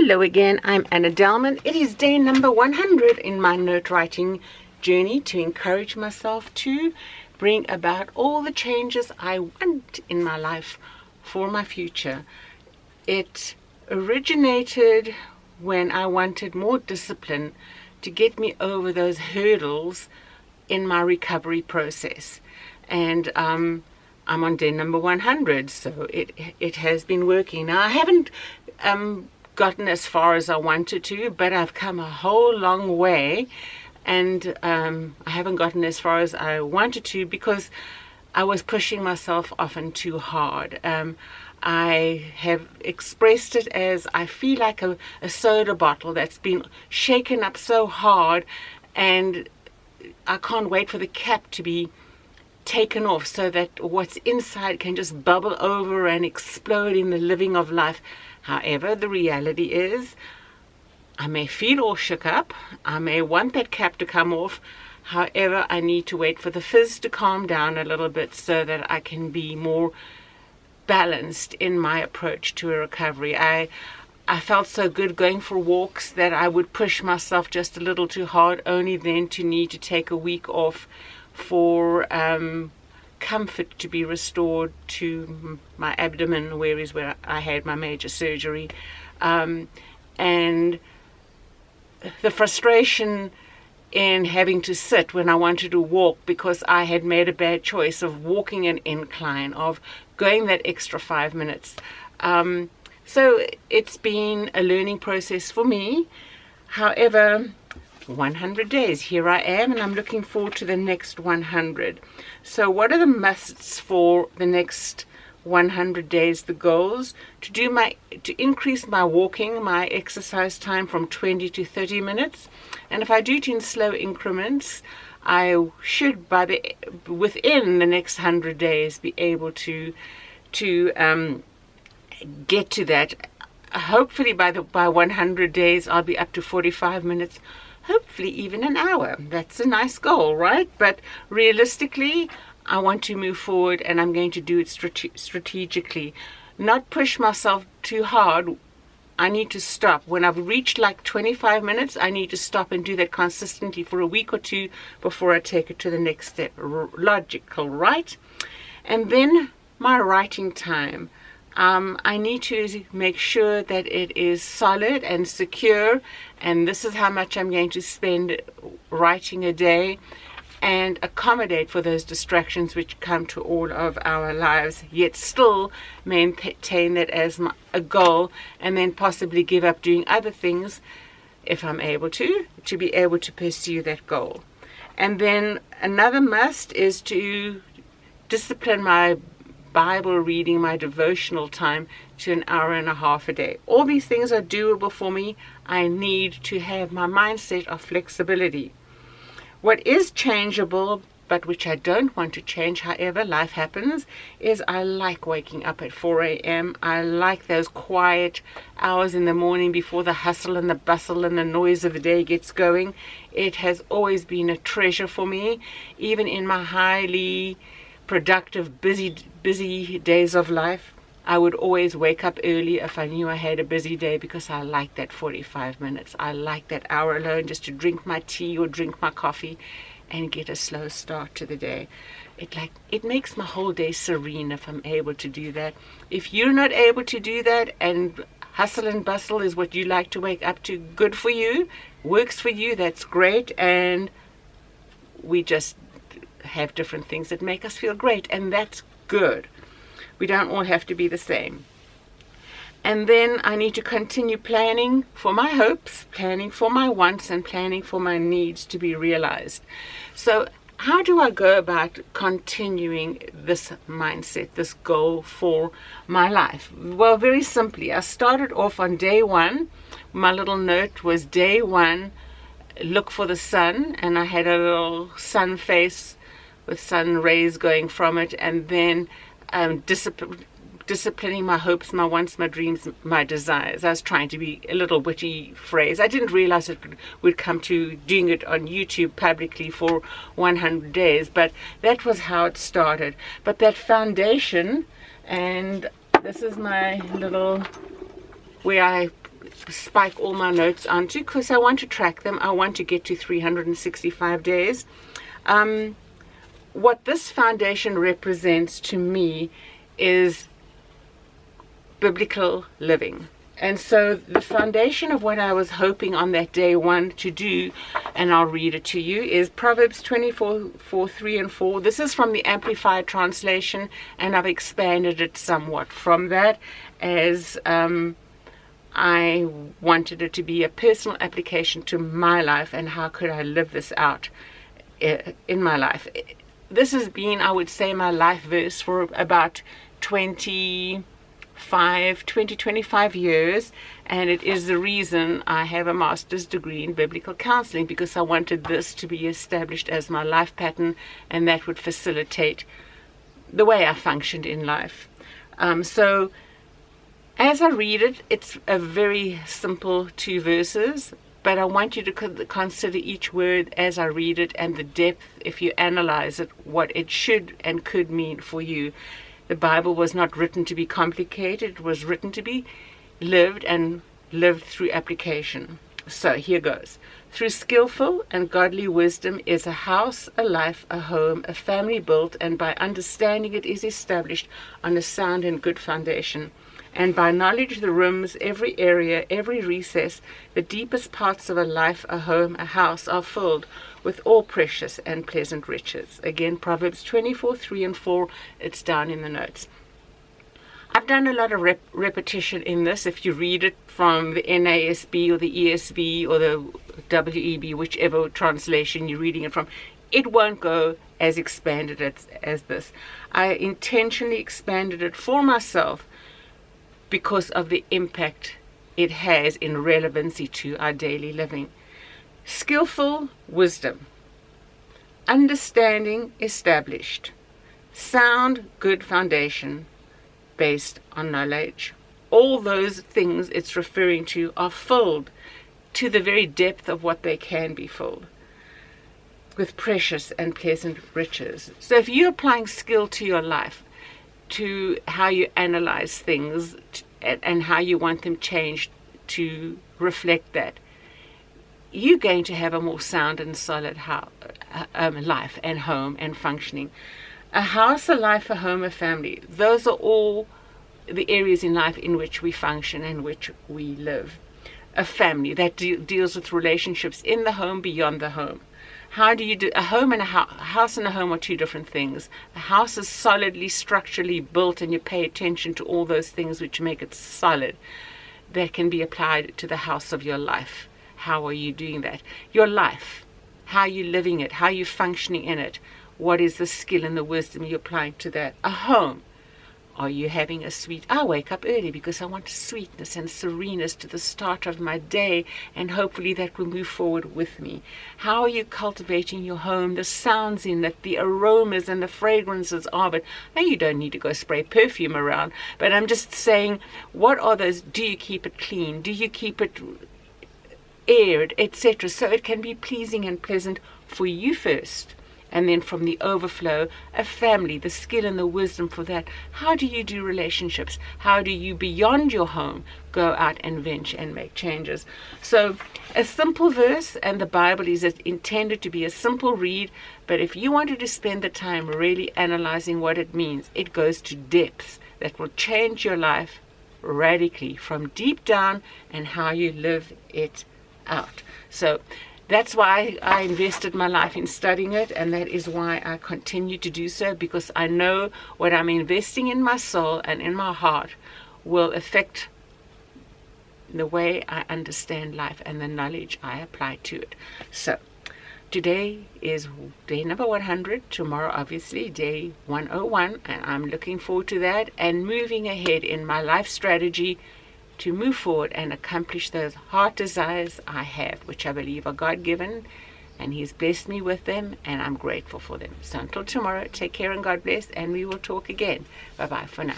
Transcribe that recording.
Hello again, I'm Anna Delman. It is day number 100 in my note writing journey to encourage myself to bring about all the changes I want in my life for my future. It originated when I wanted more discipline to get me over those hurdles in my recovery process. And I'm on day number 100, so it has been working. Now, I haven't gotten as far as I wanted to, but I've come a whole long way, and I haven't gotten as far as I wanted to because I was pushing myself often too hard. I have expressed it as I feel like a soda bottle that's been shaken up so hard, and I can't wait for the cap to be taken off so that what's inside can just bubble over and explode in the living of life. However, the reality is I may feel all shook up, I may want that cap to come off. However, I need to wait for the fizz to calm down a little bit so that I can be more balanced in my approach to a recovery. I felt so good going for walks that I would push myself just a little too hard, only then to need to take a week off for comfort to be restored to my abdomen, where I had my major surgery. And the frustration in having to sit when I wanted to walk because I had made a bad choice of walking an incline, of going that extra 5 minutes. So it's been a learning process for me. However, 100 days, here I am, and I'm looking forward to the next 100. So what are the musts for the next 100 days? The goals to increase my walking, my exercise time from 20 to 30 minutes, and if I do it in slow increments, I should within the next 100 days be able to get to that. Hopefully by 100 days I'll be up to 45 minutes, hopefully even an hour. That's a nice goal, right? But realistically, I want to move forward, and I'm going to do it strategically, not push myself too hard. I need to stop. When I've reached like 25 minutes, I need to stop and do that consistently for a week or two before I take it to the next step. Logical, right? And then my writing time. I need to make sure that it is solid and secure, and this is how much I'm going to spend writing a day, and accommodate for those distractions which come to all of our lives, yet still maintain that as a goal, and then possibly give up doing other things if I'm able to be able to pursue that goal. And then another must is to discipline my Bible reading, my devotional time, to an hour and a half a day. All these things are doable for me. I need to have my mindset of flexibility. What is changeable, but which I don't want to change, however life happens, is I like waking up at 4 a.m. I like those quiet hours in the morning before the hustle and the bustle and the noise of the day gets going. It has always been a treasure for me, even in my highly productive, busy days of life. I would always wake up early if I knew I had a busy day, because I like that 45 minutes. I like that hour alone just to drink my tea or drink my coffee and get a slow start to the day. It makes my whole day serene if I'm able to do that. If you're not able to do that, and hustle and bustle is what you like to wake up to, good for you, works for you, that's great. And we just have different things that make us feel great, and that's good. We don't all have to be the same. And then I need to continue planning for my hopes, planning for my wants, and planning for my needs to be realized. So how do I go about continuing this mindset, this goal for my life? Well, very simply, I started off on day one. My little note was day one, look for the sun, and I had a little sun face with sun rays going from it, and then disciplining my hopes, my wants, my dreams, my desires. I was trying to be a little witty phrase. I didn't realize it would come to doing it on YouTube publicly for 100 days, but that was how it started. But that foundation, and this is my little, where I spike all my notes onto, because I want to track them. I want to get to 365 days. What this foundation represents to me is biblical living. And so the foundation of what I was hoping on that day one to do, and I'll read it to you, is Proverbs 24, 3 and 4. This is from the Amplified Translation, and I've expanded it somewhat from that, as I wanted it to be a personal application to my life, and how could I live this out in my life. This has been, I would say, my life verse for about 25 years, and it is the reason I have a master's degree in biblical counseling, because I wanted this to be established as my life pattern, and that would facilitate the way I functioned in life. So as I read it, it's a very simple 2 verses, but I want you to consider each word as I read it, and the depth, if you analyze it, what it should and could mean for you. The Bible was not written to be complicated. It was written to be lived, and lived through application. So here goes. Through skillful and godly wisdom is a house, a life, a home, a family built, and by understanding it is established on a sound and good foundation. And by knowledge the rooms, every area, every recess, the deepest parts of a life, a home, a house are filled with all precious and pleasant riches. Again, Proverbs 24, 3 and 4, it's down in the notes. I've done a lot of repetition in this. If you read it from the NASB or the ESV or the WEB, whichever translation you're reading it from, it won't go as expanded as this. I intentionally expanded it for myself because of the impact it has in relevancy to our daily living. Skillful wisdom, understanding established, sound good foundation based on knowledge. All those things it's referring to are filled to the very depth of what they can be filled with precious and pleasant riches. So if you're applying skill to your life, to how you analyze things and how you want them changed to reflect that, you're going to have a more sound and solid life and home and functioning. A house, a life, a home, a family. Those are all the areas in life in which we function and which we live. A family that deals with relationships in the home, beyond the home. How do you do a home and a house and a home are 2 different things. A house is solidly, structurally built, and you pay attention to all those things which make it solid. That can be applied to the house of your life. How are you doing that? Your life, how are you living it? How are you functioning in it? What is the skill and the wisdom you're applying to that? A home. Are you having a sweet... I wake up early because I want sweetness and sereneness to the start of my day, and hopefully that will move forward with me. How are you cultivating your home? The sounds in it, the aromas and the fragrances of it. Now, you don't need to go spray perfume around, but I'm just saying, what are those? Do you keep it clean? Do you keep it aired, etc., so it can be pleasing and pleasant for you first? And then from the overflow, a family, the skill and the wisdom for that. How do you do relationships? How do you, beyond your home, go out and venture and make changes? So a simple verse, and the Bible is intended to be a simple read, but if you wanted to spend the time really analyzing what it means, it goes to depths that will change your life radically from deep down and how you live it out. So that's why I invested my life in studying it, and that is why I continue to do so, because I know what I'm investing in my soul and in my heart will affect the way I understand life and the knowledge I apply to it. So today is day number 100, tomorrow obviously day 101, and I'm looking forward to that and moving ahead in my life strategy to move forward and accomplish those heart desires I have, which I believe are God-given, and He's blessed me with them, and I'm grateful for them. So until tomorrow, take care and God bless, and we will talk again. Bye-bye for now.